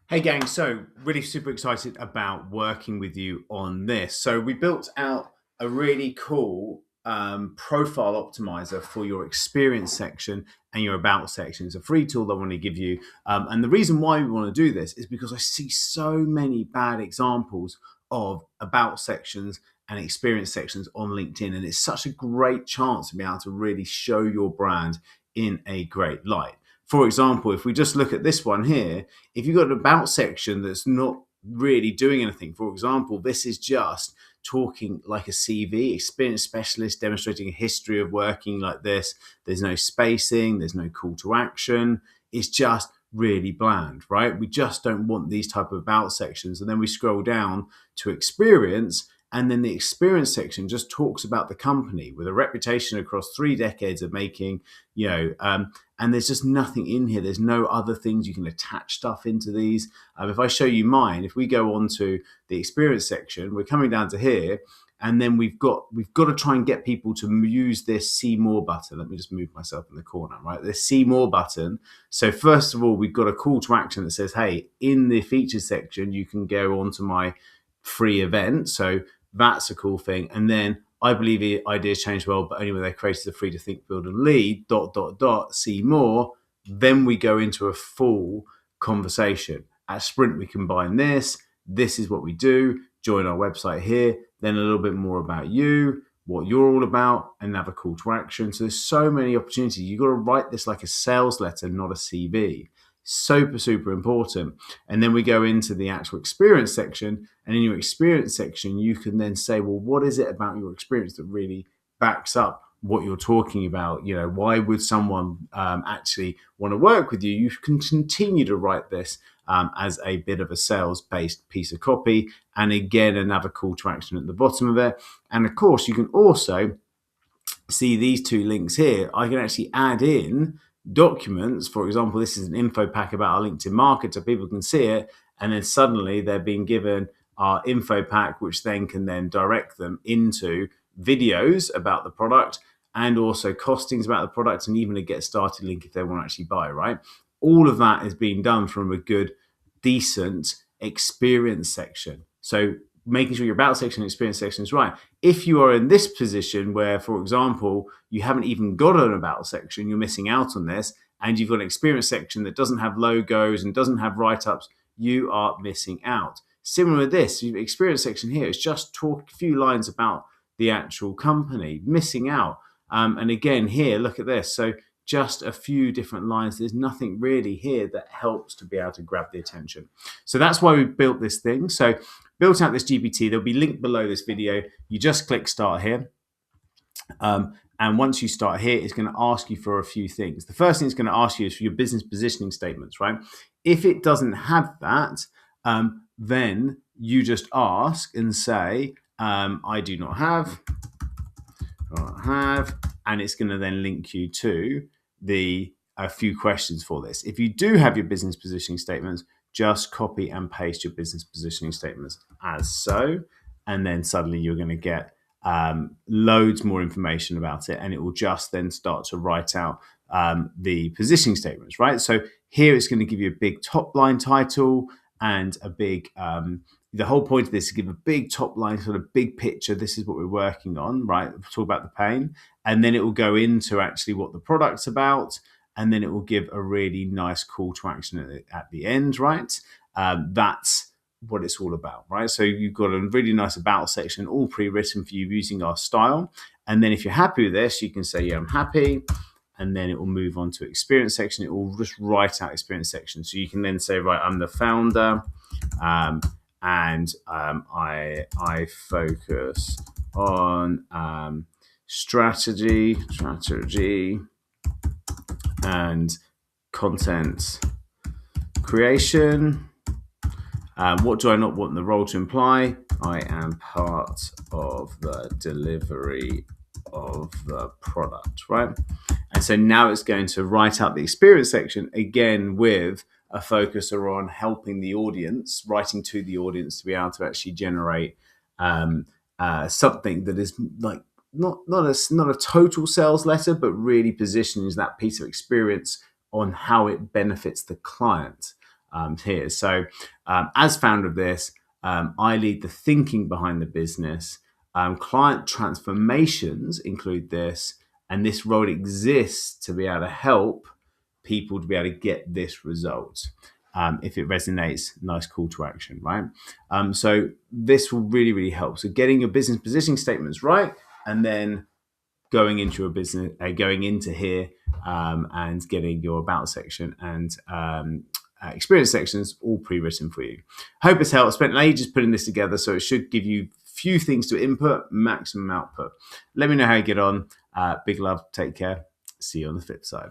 Hey gang, so really super excited about working with you on this. So we built out a really cool profile optimizer for your experience section and your about section. It's a free tool I want to give you. And the reason why we want to do this is because I see so many bad examples of about sections and experience sections on LinkedIn. And it's such a great chance to be able to really show your brand in a great light. For example, if we just look at this one here, if you've got an about section that's not really doing anything, for example, this is just talking like a CV, experience specialist, demonstrating a history of working like this. There's no spacing, there's no call to action. It's just really bland, right? We just don't want these type of about sections. And then we scroll down to experience, and then the experience section just talks about the company with a reputation across 3 decades of making, and there's just nothing in here. There's no other things you can attach stuff into these. If I show you mine, if we go on to the experience section, we're coming down to here, and then we've got to try and get people to use this see more button. Let me just move myself in the corner, right? This see more button. So first of all, we've got a call to action that says, hey, in the features section, you can go on to my free event. So that's a cool thing. And then I believe the ideas change well, but only when they're created a free to think, build, and lead, ... see more. Then we go into a full conversation. At Sprint, we combine this. This is what we do. Join our website here. Then a little bit more about you, what you're all about, and have a call to action. So there's so many opportunities. You've got to write this like a sales letter, not a CV. Super important. And then we go into the actual experience section, and in your experience section you can then say, well, what is it about your experience that really backs up what you're talking about? Why would someone actually want to work with you? You can continue to write this as a bit of a sales based piece of copy, and again another call to action at the bottom of it. And of course you can also see these two links here. I can actually add in documents. For example, this is an info pack about our LinkedIn market, so people can see it, and then suddenly they're being given our info pack, which then can then direct them into videos about the product and also costings about the product, and even a get started link if they want to actually buy, right? All of that is being done from a good, decent experience section. So making sure your about section and experience section is right. If you are in this position where, for example, you haven't even got an about section, you're missing out on this, and you've got an experience section that doesn't have logos and doesn't have write-ups, you are missing out. Similar with this, your experience section here is just talk a few lines about the actual company, missing out. And again, here, look at this. So just a few different lines. There's nothing really here that helps to be able to grab the attention. So that's why we built this thing. So built out this GPT. There'll be linked below this video. You just click start here. And once you start here, it's going to ask you for a few things. The first thing it's going to ask you is for your business positioning statements, right? If it doesn't have that, then you just ask and say, I do not have, and it's going to then link you to a few questions for this. If you do have your business positioning statements, just copy and paste your business positioning statements as so, and then suddenly you're going to get loads more information about it, and it will just then start to write out the positioning statements, right? So here it's going to give you a big top line title and a big the whole point of this is to give a big top line, sort of big picture. This is what we're working on, right? We'll talk about the pain, and then it will go into actually what the product's about, and then it will give a really nice call to action at the end, right? That's what it's all about, right? So you've got a really nice about section, all pre-written for you using our style. And then if you're happy with this, you can say, yeah, I'm happy. And then it will move on to experience section. It will just write out experience section. So you can then say, right, I'm the founder, and I focus on strategy and content creation. What do I not want the role to imply? I am part of the delivery of the product, right? And so now it's going to write out the experience section again with a focus on helping the audience, writing to the audience to be able to actually generate something that is like not a total sales letter, but really positions that piece of experience on how it benefits the client. here. So as founder of this, I lead the thinking behind the business. Client transformations include this, and this role exists to be able to help people to be able to get this result. If it resonates, nice call to action, right? So this will really, really help. So getting your business positioning statements right, and then going into your business, going into here, and getting your about section and experience sections all pre-written for you. Hope it's helped. Spent ages putting this together, so it should give you few things to input, maximum output. Let me know how you get on. Big love. Take care. See you on the flip side.